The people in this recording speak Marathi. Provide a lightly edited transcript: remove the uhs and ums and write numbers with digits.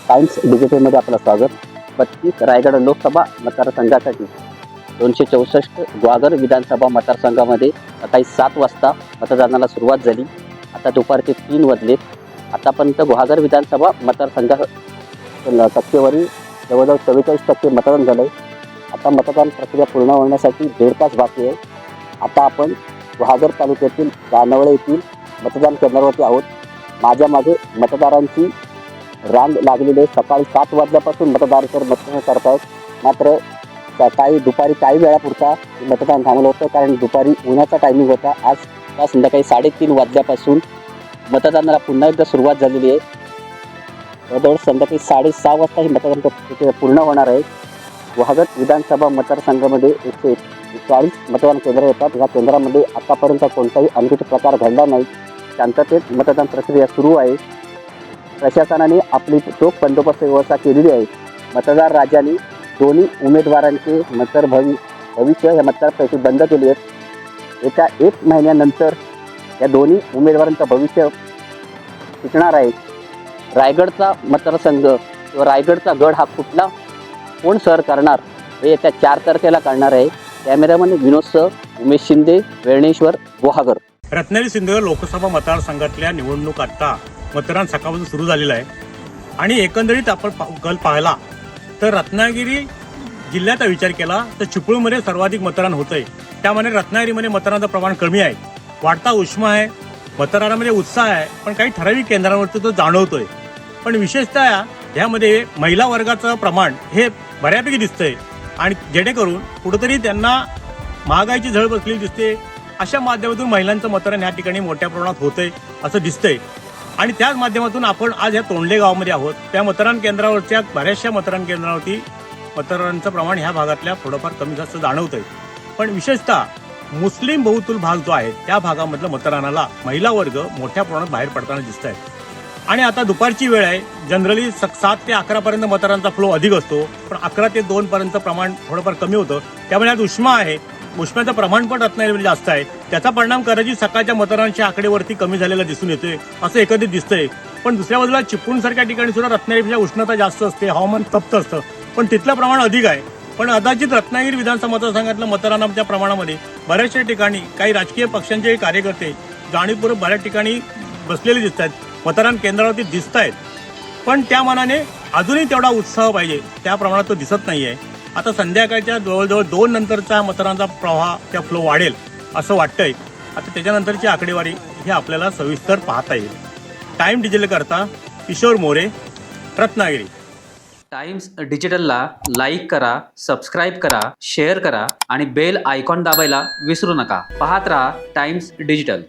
टाइम्स डिजिटलमध्ये आपलं स्वागत. 32 रायगड लोकसभा मतदारसंघासाठी 264 ग्वागर विधानसभा मतदारसंघामध्ये सकाळी 7 वाजता मतदानाला सुरुवात झाली. आता दुपारचे 3 वाजलेत. आतापर्यंत ग्वागर विधानसभा मतदारसंघात टक्केवारी जवळजवळ 44% मतदान झालं आहे. आता मतदान प्रक्रिया पूर्ण होण्यासाठी 1.5 तास बाकी आहे. आता आपण ग्वागर तालुक्यातील दानवळे येथील मतदान केंद्रावरती आहोत. माझ्या मागे मतदारांची रांग लागलेली आहे. सकाळी 7 वाजल्यापासून मतदार मतदान करत आहेत. मात्र दुपारी काही वेळापुरता मतदान थांबलं होतं, कारण दुपारी उन्हाचा टायमिंग होता. आज संध्याकाळी 3:30 वाजल्यापासून मतदानाला पुन्हा एकदा सुरुवात झालेली आहे. जवळजवळ संध्याकाळी 6:30 वाजता ही मतदान प्रक्रिया पूर्ण होणार आहे. ग्वागर विधानसभा मतदारसंघामध्ये 140 मतदान केंद्र येतात. या केंद्रामध्ये आतापर्यंत कोणताही अनुचित प्रकार घडला नाही. शांततेत मतदान प्रक्रिया सुरू आहे. प्रशासनाने आपली चोख बंदोबस्त व्यवस्था केलेली आहे. मतदार राजांनी दोन्ही उमेदवारांचे भविष्य या मतदारपैकी बंद केली आहेत. येत्या 1 महिन्यानंतर या दोन्ही उमेदवारांचं भविष्य टिकणार आहे. रायगडचा मतदारसंघ किंवा रायगडचा गड हा कुठला कोण सर करणार हे येत्या 4 तारखेला कळणार आहे. कॅमेरामॅन विनोदसह उमेश शिंदे, वेळणेश्वर, ग्वागर. रत्नागिरी सिंधुदुर्ग लोकसभा मतदारसंघातल्या निवडणूक आता मतदान सकाळपासून सुरू झालेलं आहे. आणि एकंदरीत आपण कल पाहिला तर रत्नागिरी जिल्ह्याचा विचार केला तर चिपळूणमध्ये सर्वाधिक मतदान होतंय. त्यामध्ये रत्नागिरीमध्ये मतदानाचं प्रमाण कमी आहे. वाढता उष्मा आहे, मतदारामध्ये उत्साह आहे, पण काही ठराविक केंद्रांवरती तो जाणवतोय. पण विशेषतः ह्यामध्ये महिला वर्गाचं प्रमाण हे बऱ्यापैकी दिसतंय. आणि जेणेकरून कुठंतरी त्यांना महागाईची झळ बसलेली दिसते. अशा माध्यमातून महिलांचं मतदान या ठिकाणी मोठ्या प्रमाणात होतंय असं दिसतंय. आणि त्याच माध्यमातून आपण आज या तोंडले गावामध्ये आहोत. त्या मतदान केंद्रावरच्या बऱ्याचशा मतदान केंद्रावरती मतदारांचं प्रमाण ह्या भागातल्या थोडंफार कमी जास्त जाणवतंय. पण विशेषतः मुस्लिम बहुतुल भाग जो आहे त्या भागामधलं मतदानाला महिला वर्ग मोठ्या प्रमाणात बाहेर पडताना दिसत आहेत. आणि आता दुपारची वेळ आहे. जनरली 7 ते 11 पर्यंत मतदारांचा फ्लो अधिक असतो, पण 11 ते 2 पर्यंत प्रमाण थोडंफार कमी होतं. त्यामुळे आज उष्मा आहे, उष्म्याचं प्रमाण पण रत्नागिरीमध्ये जास्त आहे. त्याचा परिणाम कदाचित सकाळच्या मतदारांच्या आकडेवरती कमी झालेला दिसून येतोय असं एकंदरीत दिसतंय. पण दुसऱ्या बाजूला चिपळूणसारख्या ठिकाणी सुद्धा रत्नागिरीपेक्षा उष्णता जास्त असते, हवामान तप्त असतं, पण तिथलं प्रमाण अधिक आहे. पण कदाचित रत्नागिरी विधानसभा मतदारसंघातल्या मतदानाच्या प्रमाणामध्ये बऱ्याचशा ठिकाणी काही राजकीय पक्षांचे कार्यकर्ते जाणीवपूर्वक बऱ्याच ठिकाणी बसलेले दिसत आहेत, मतदान केंद्रावरती दिसत आहेत. पण त्या मानाने अजूनही तेवढा उत्साह पाहिजे त्या प्रमाणात तो दिसत नाही आहे. आता संध्याकाळच्या जवळजवळ 2 नंतरचा मतदानाचा प्रवाह त्या फ्लो वाढेल असं वाटतंय. आता त्याच्यानंतरची आकडेवारी ही आपल्याला सविस्तर पाहता येईल. टाइम डिजिटल करता किशोर मोरे, रत्नागिरी. टाइम्स डिजिटलला लाईक करा, सबस्क्राईब करा, शेअर करा आणि बेल आयकॉन दाबायला विसरू नका. पाहत राहा टाइम्स डिजिटल.